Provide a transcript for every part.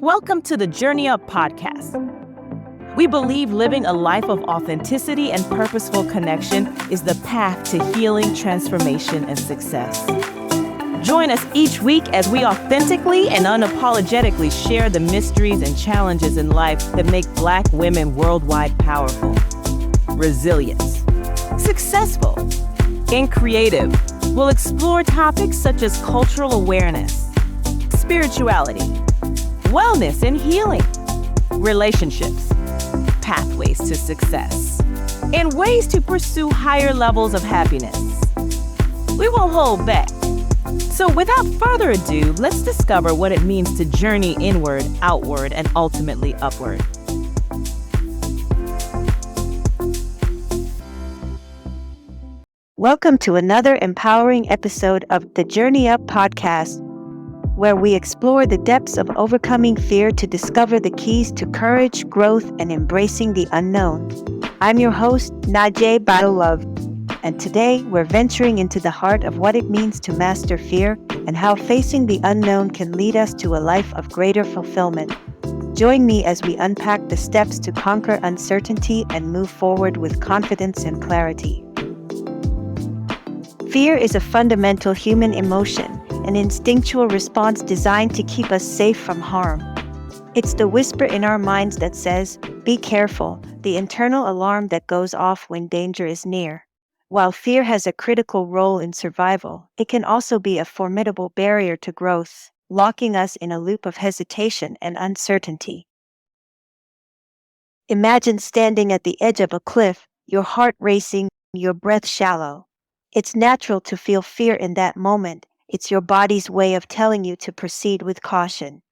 Welcome to the Journey Up podcast. We believe living a life of authenticity and purposeful connection is the path to healing, transformation, and success. Join us each week as we authentically and unapologetically share the mysteries and challenges in life that make Black women worldwide powerful, resilient, successful, and creative. We'll explore topics such as cultural awareness, spirituality, wellness and healing, relationships, pathways to success, and ways to pursue higher levels of happiness. We won't hold back. So without further ado, let's discover what it means to journey inward, outward, and ultimately upward. Welcome to another empowering episode of the Journey Up podcast, where we explore the depths of overcoming fear to discover the keys to courage, growth, and embracing the unknown. I'm your host, Naje Badu Love, and today we're venturing into the heart of what it means to master fear and how facing the unknown can lead us to a life of greater fulfillment. Join me as we unpack the steps to conquer uncertainty and move forward with confidence and clarity. Fear is a fundamental human emotion, an instinctual response designed to keep us safe from harm. It's the whisper in our minds that says, "Be careful," the internal alarm that goes off when danger is near. While fear has a critical role in survival, it can also be a formidable barrier to growth, locking us in a loop of hesitation and uncertainty. Imagine standing at the edge of a cliff, your heart racing, your breath shallow. It's natural to feel fear in that moment. It's your body's way of telling you to proceed with caution.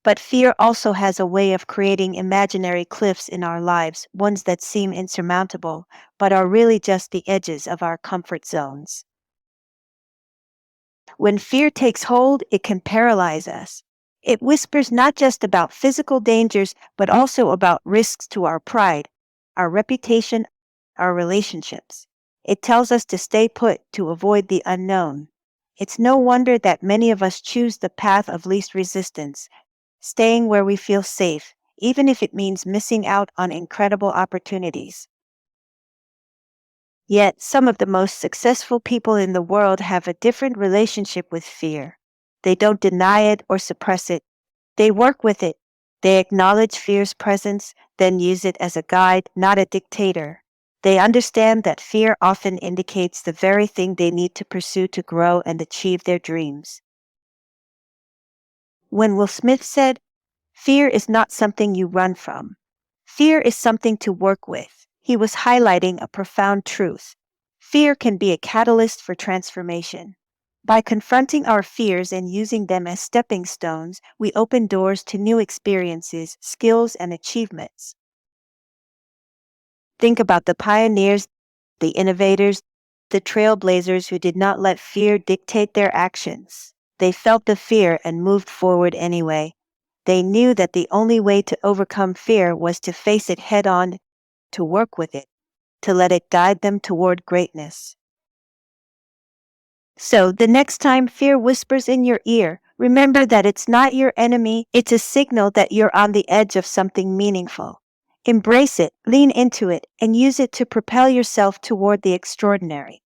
But fear also has a way of creating imaginary cliffs in our lives, ones that seem insurmountable, but are really just the edges of our comfort zones. When fear takes hold, it can paralyze us. It whispers not just about physical dangers, but also about risks to our pride, our reputation, our relationships. It tells us to stay put, to avoid the unknown. It's no wonder that many of us choose the path of least resistance, staying where we feel safe, even if it means missing out on incredible opportunities. Yet, some of the most successful people in the world have a different relationship with fear. They don't deny it or suppress it. They work with it. They acknowledge fear's presence, then use it as a guide, not a dictator. They understand that fear often indicates the very thing they need to pursue to grow and achieve their dreams. When Will Smith said, "Fear is not something you run from. Fear is something to work with," he was highlighting a profound truth. Fear can be a catalyst for transformation. By confronting our fears and using them as stepping stones, we open doors to new experiences, skills, and achievements. Think about the pioneers, the innovators, the trailblazers who did not let fear dictate their actions. They felt the fear and moved forward anyway. They knew that the only way to overcome fear was to face it head on, to work with it, to let it guide them toward greatness. So, the next time fear whispers in your ear, remember that it's not your enemy, it's a signal that you're on the edge of something meaningful. Embrace it, lean into it, and use it to propel yourself toward the extraordinary.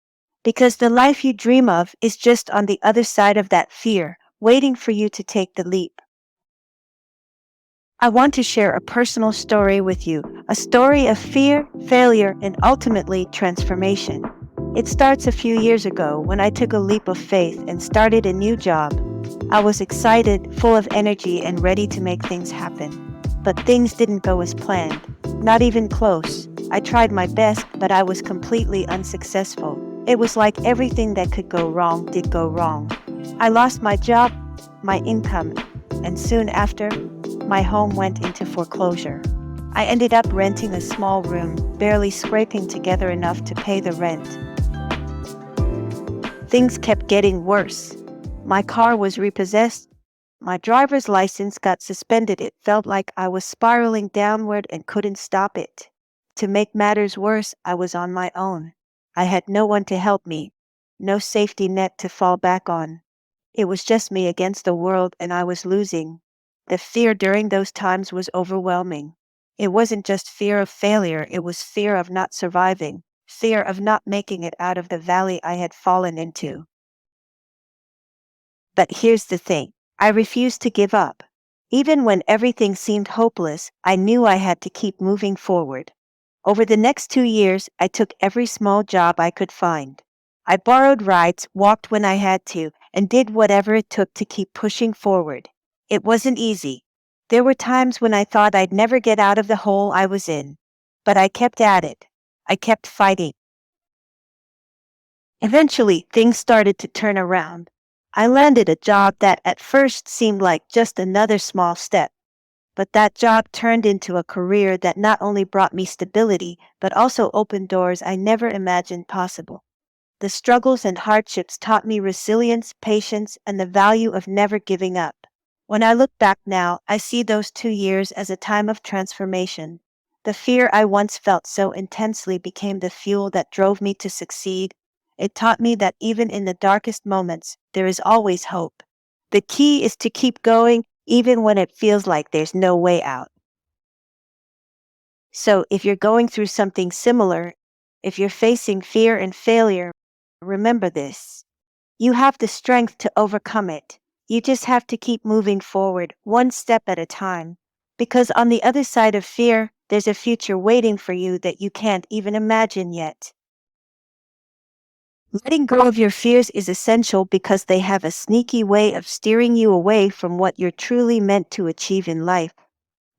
Because the life you dream of is just on the other side of that fear, waiting for you to take the leap. I want to share a personal story with you, a story of fear, failure, and ultimately transformation. It starts a few years ago when I took a leap of faith and started a new job. I was excited, full of energy, and ready to make things happen. But things didn't go as planned, not even close. I tried my best, but I was completely unsuccessful. It was like everything that could go wrong did go wrong. I lost my job, my income, and soon after, my home went into foreclosure. I ended up renting a small room, barely scraping together enough to pay the rent. Things kept getting worse. My car was repossessed. My driver's license got suspended. It felt like I was spiraling downward and couldn't stop it. To make matters worse, I was on my own. I had no one to help me, no safety net to fall back on. It was just me against the world, and I was losing. The fear during those times was overwhelming. It wasn't just fear of failure, it was fear of not surviving, fear of not making it out of the valley I had fallen into. But here's the thing, I refused to give up. Even when everything seemed hopeless, I knew I had to keep moving forward. Over the next 2 years, I took every small job I could find. I borrowed rides, walked when I had to, and did whatever it took to keep pushing forward. It wasn't easy. There were times when I thought I'd never get out of the hole I was in. But I kept at it. I kept fighting. Eventually, things started to turn around. I landed a job that at first seemed like just another small step. But that job turned into a career that not only brought me stability, but also opened doors I never imagined possible. The struggles and hardships taught me resilience, patience, and the value of never giving up. When I look back now, I see those 2 years as a time of transformation. The fear I once felt so intensely became the fuel that drove me to succeed. It taught me that even in the darkest moments, there is always hope. The key is to keep going, even when it feels like there's no way out. So, if you're going through something similar, if you're facing fear and failure, remember this. You have the strength to overcome it. You just have to keep moving forward, one step at a time. Because on the other side of fear, there's a future waiting for you that you can't even imagine yet. Letting go of your fears is essential because they have a sneaky way of steering you away from what you're truly meant to achieve in life.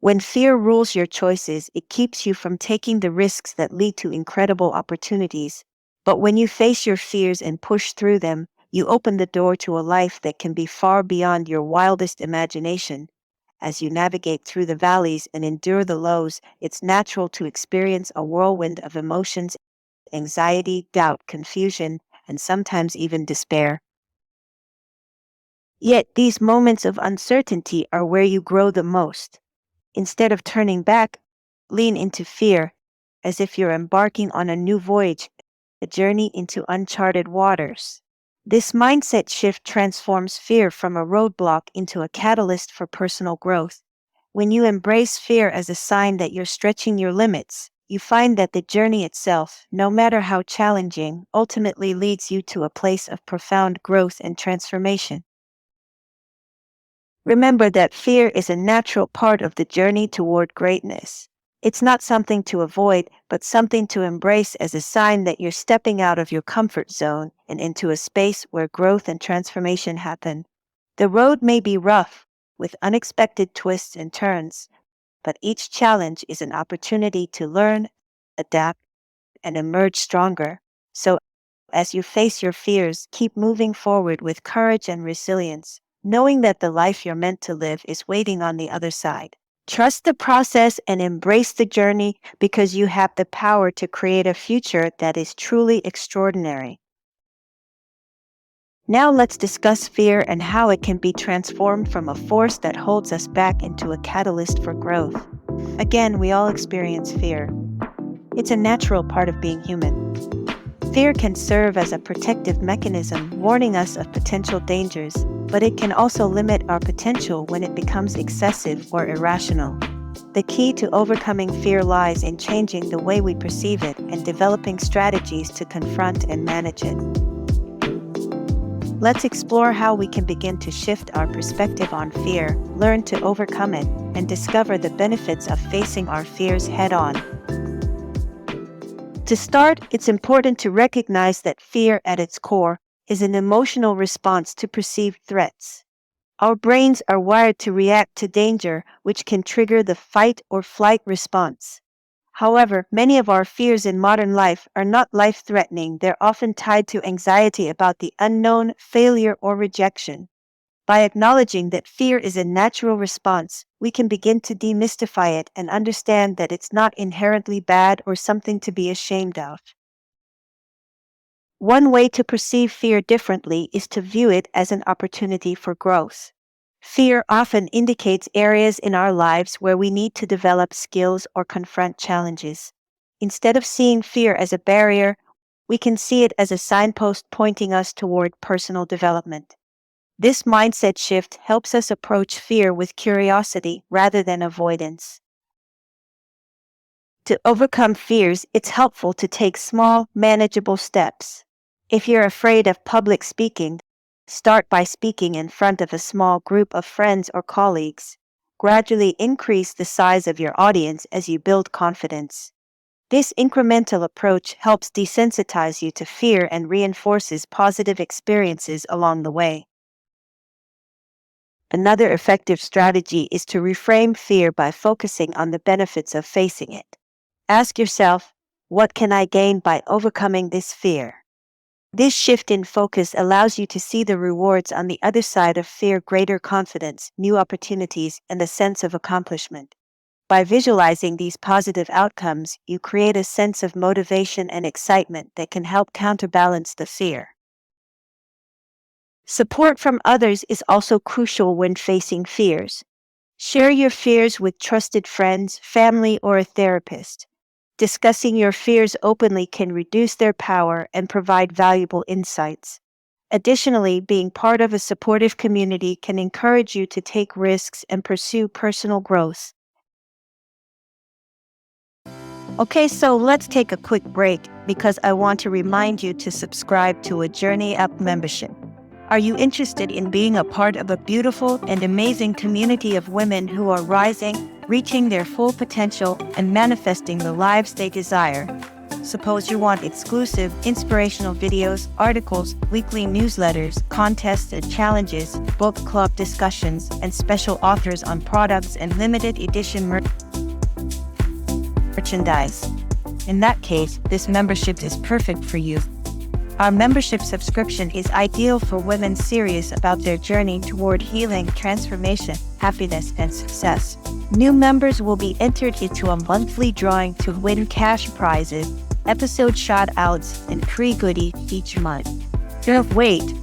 When fear rules your choices, it keeps you from taking the risks that lead to incredible opportunities. But when you face your fears and push through them, you open the door to a life that can be far beyond your wildest imagination. As you navigate through the valleys and endure the lows, it's natural to experience a whirlwind of emotions: anxiety, doubt, confusion, and sometimes even despair. Yet these moments of uncertainty are where you grow the most. Instead of turning back, lean into fear, as if you're embarking on a new voyage, a journey into uncharted waters. This mindset shift transforms fear from a roadblock into a catalyst for personal growth. When you embrace fear as a sign that you're stretching your limits, you find that the journey itself, no matter how challenging, ultimately leads you to a place of profound growth and transformation. Remember that fear is a natural part of the journey toward greatness. It's not something to avoid, but something to embrace as a sign that you're stepping out of your comfort zone and into a space where growth and transformation happen. The road may be rough, with unexpected twists and turns, but each challenge is an opportunity to learn, adapt, and emerge stronger. So, as you face your fears, keep moving forward with courage and resilience, knowing that the life you're meant to live is waiting on the other side. Trust the process and embrace the journey because you have the power to create a future that is truly extraordinary. Now let's discuss fear and how it can be transformed from a force that holds us back into a catalyst for growth. Again, we all experience fear. It's a natural part of being human. Fear can serve as a protective mechanism, warning us of potential dangers, but it can also limit our potential when it becomes excessive or irrational. The key to overcoming fear lies in changing the way we perceive it and developing strategies to confront and manage it. Let's explore how we can begin to shift our perspective on fear, learn to overcome it, and discover the benefits of facing our fears head-on. To start, it's important to recognize that fear at its core is an emotional response to perceived threats. Our brains are wired to react to danger, which can trigger the fight or flight response. However, many of our fears in modern life are not life-threatening. They're often tied to anxiety about the unknown, failure, or rejection. By acknowledging that fear is a natural response, we can begin to demystify it and understand that it's not inherently bad or something to be ashamed of. One way to perceive fear differently is to view it as an opportunity for growth. Fear often indicates areas in our lives where we need to develop skills or confront challenges. Instead of seeing fear as a barrier, we can see it as a signpost pointing us toward personal development. This mindset shift helps us approach fear with curiosity rather than avoidance. To overcome fears, it's helpful to take small, manageable steps. If you're afraid of public speaking, start by speaking in front of a small group of friends or colleagues. Gradually increase the size of your audience as you build confidence. This incremental approach helps desensitize you to fear and reinforces positive experiences along the way. Another effective strategy is to reframe fear by focusing on the benefits of facing it. Ask yourself, what can I gain by overcoming this fear? This shift in focus allows you to see the rewards on the other side of fear: greater confidence, new opportunities, and a sense of accomplishment. By visualizing these positive outcomes, you create a sense of motivation and excitement that can help counterbalance the fear. Support from others is also crucial when facing fears. Share your fears with trusted friends, family, or a therapist. Discussing your fears openly can reduce their power and provide valuable insights. Additionally, being part of a supportive community can encourage you to take risks and pursue personal growth. Okay, so let's take a quick break because I want to remind you to subscribe to a Journey Up membership. Are you interested in being a part of a beautiful and amazing community of women who are rising, reaching their full potential, and manifesting the lives they desire? Suppose you want exclusive, inspirational videos, articles, weekly newsletters, contests and challenges, book club discussions, and special offers on products and limited edition merchandise. In that case, this membership is perfect for you. Our membership subscription is ideal for women serious about their journey toward healing, transformation, happiness, and success. New members will be entered into a monthly drawing to win cash prizes, episode shout-outs, and free goodies each month. Don't wait.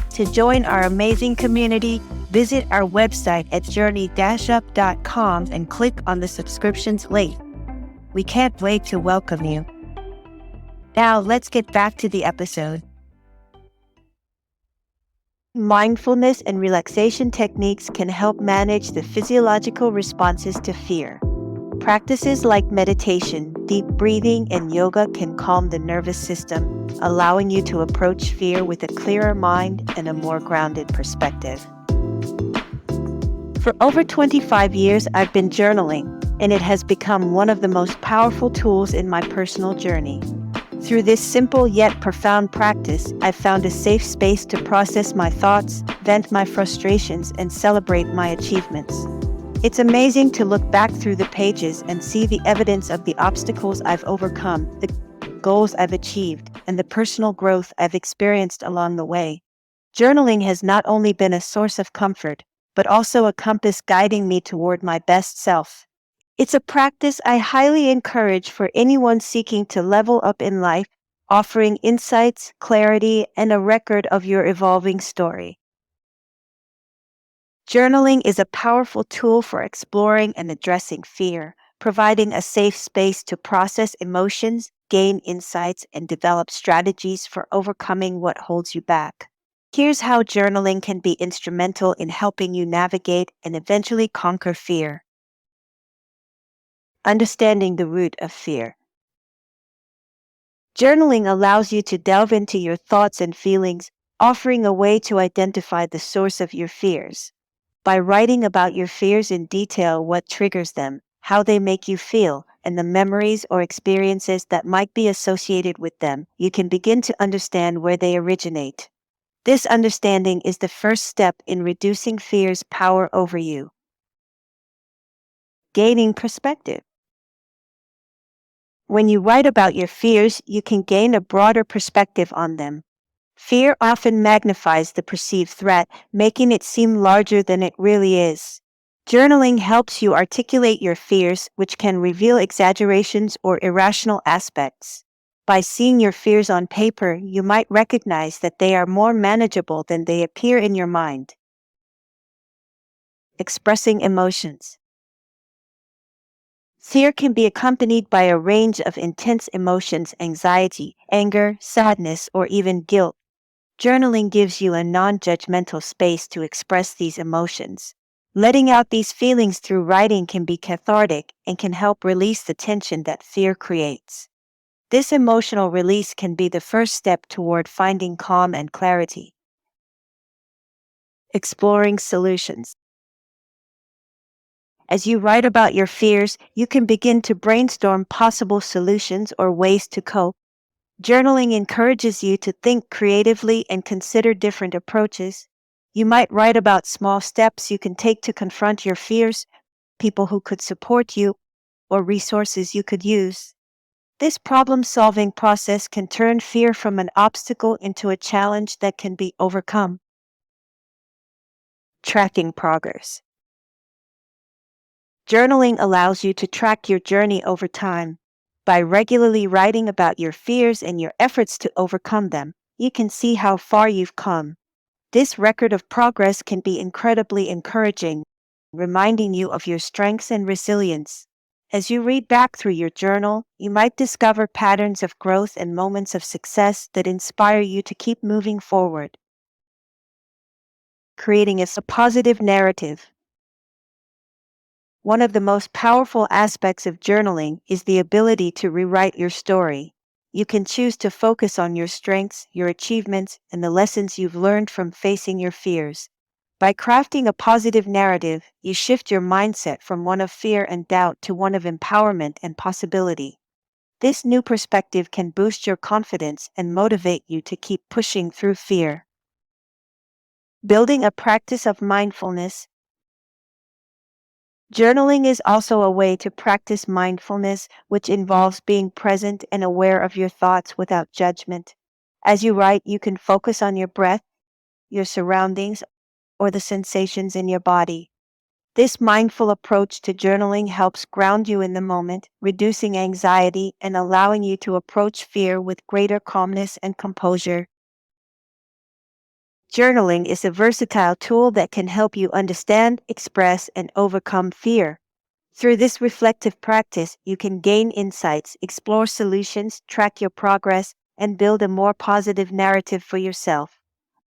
To join our amazing community, visit our website at journey-up.com and click on the subscriptions link. We can't wait to welcome you. Now, let's get back to the episode. Mindfulness and relaxation techniques can help manage the physiological responses to fear. Practices like meditation, deep breathing, and yoga can calm the nervous system, allowing you to approach fear with a clearer mind and a more grounded perspective. For over 25 years, I've been journaling, and it has become one of the most powerful tools in my personal journey. Through this simple yet profound practice, I've found a safe space to process my thoughts, vent my frustrations, and celebrate my achievements. It's amazing to look back through the pages and see the evidence of the obstacles I've overcome, the goals I've achieved, and the personal growth I've experienced along the way. Journaling has not only been a source of comfort, but also a compass guiding me toward my best self. It's a practice I highly encourage for anyone seeking to level up in life, offering insights, clarity, and a record of your evolving story. Journaling is a powerful tool for exploring and addressing fear, providing a safe space to process emotions, gain insights, and develop strategies for overcoming what holds you back. Here's how journaling can be instrumental in helping you navigate and eventually conquer fear. Understanding the root of fear. Journaling allows you to delve into your thoughts and feelings, offering a way to identify the source of your fears. By writing about your fears in detail, what triggers them, how they make you feel, and the memories or experiences that might be associated with them, you can begin to understand where they originate. This understanding is the first step in reducing fear's power over you. Gaining perspective. When you write about your fears, you can gain a broader perspective on them. Fear often magnifies the perceived threat, making it seem larger than it really is. Journaling helps you articulate your fears, which can reveal exaggerations or irrational aspects. By seeing your fears on paper, you might recognize that they are more manageable than they appear in your mind. Expressing emotions. Fear can be accompanied by a range of intense emotions: anxiety, anger, sadness, or even guilt. Journaling gives you a non-judgmental space to express these emotions. Letting out these feelings through writing can be cathartic and can help release the tension that fear creates. This emotional release can be the first step toward finding calm and clarity. Exploring solutions. As you write about your fears, you can begin to brainstorm possible solutions or ways to cope. Journaling encourages you to think creatively and consider different approaches. You might write about small steps you can take to confront your fears, people who could support you, or resources you could use. This problem-solving process can turn fear from an obstacle into a challenge that can be overcome. Tracking progress. Journaling allows you to track your journey over time. By regularly writing about your fears and your efforts to overcome them, you can see how far you've come. This record of progress can be incredibly encouraging, reminding you of your strengths and resilience. As you read back through your journal, you might discover patterns of growth and moments of success that inspire you to keep moving forward. Creating a positive narrative. One of the most powerful aspects of journaling is the ability to rewrite your story. You can choose to focus on your strengths, your achievements, and the lessons you've learned from facing your fears. By crafting a positive narrative, you shift your mindset from one of fear and doubt to one of empowerment and possibility. This new perspective can boost your confidence and motivate you to keep pushing through fear. Building a practice of mindfulness. Journaling is also a way to practice mindfulness, which involves being present and aware of your thoughts without judgment. As you write, you can focus on your breath, your surroundings, or the sensations in your body. This mindful approach to journaling helps ground you in the moment, reducing anxiety and allowing you to approach fear with greater calmness and composure. Journaling is a versatile tool that can help you understand, express, and overcome fear. Through this reflective practice, you can gain insights, explore solutions, track your progress, and build a more positive narrative for yourself.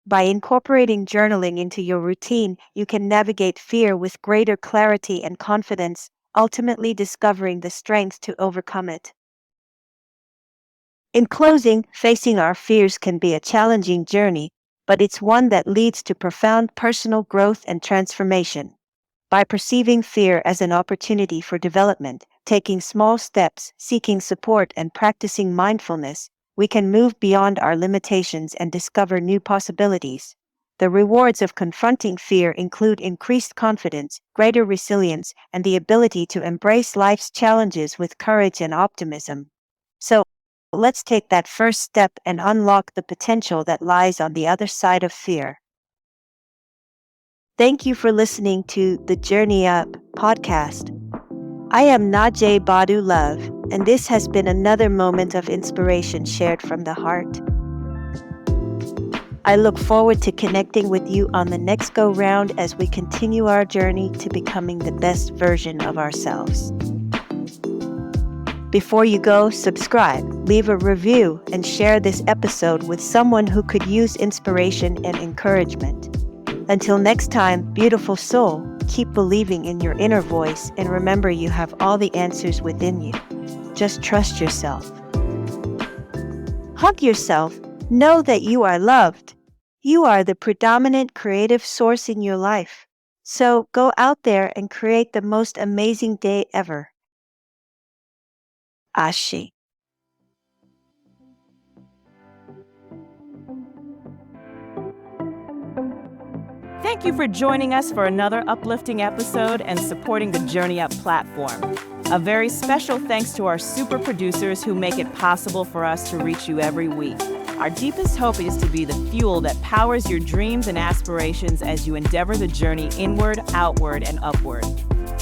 By incorporating journaling into your routine, you can navigate fear with greater clarity and confidence, ultimately discovering the strength to overcome it. In closing, facing our fears can be a challenging journey, but it's one that leads to profound personal growth and transformation. By perceiving fear as an opportunity for development, taking small steps, seeking support, and practicing mindfulness, we can move beyond our limitations and discover new possibilities. The rewards of confronting fear include increased confidence, greater resilience, and the ability to embrace life's challenges with courage and optimism. So, let's take that first step and unlock the potential that lies on the other side of fear. Thank you for listening to the Journey Up podcast. I am Naje Badu Love, and this has been another moment of inspiration shared from the heart. I look forward to connecting with you on the next go-round as we continue our journey to becoming the best version of ourselves. Before you go, subscribe, leave a review, and share this episode with someone who could use inspiration and encouragement. Until next time, beautiful soul, keep believing in your inner voice and remember you have all the answers within you. Just trust yourself. Hug yourself. Know that you are loved. You are the predominant creative source in your life. So go out there and create the most amazing day ever. Ashe. Thank you for joining us for another uplifting episode and supporting the Journey Up platform. A very special thanks to our super producers who make it possible for us to reach you every week. Our deepest hope is to be the fuel that powers your dreams and aspirations as you endeavor the journey inward, outward, and upward.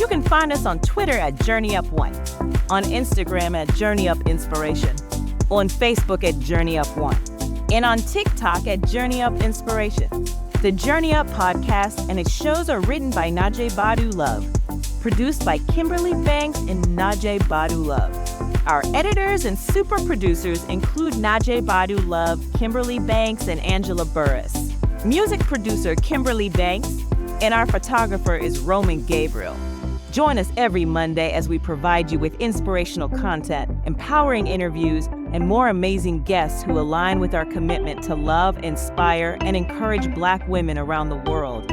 You can find us on Twitter at JourneyUp1, on Instagram at JourneyUpInspiration, on Facebook at JourneyUp1, and on TikTok at JourneyUpInspiration. The Journey Up podcast and its shows are written by Naje Badu Love, produced by Kimberly Banks and Naje Badu Love. Our editors and super producers include Naje Badu Love, Kimberly Banks, and Angela Burris. Music producer Kimberly Banks, and our photographer is Roman Gabriel. Join us every Monday as we provide you with inspirational content, empowering interviews, and more amazing guests who align with our commitment to love, inspire, and encourage Black women around the world.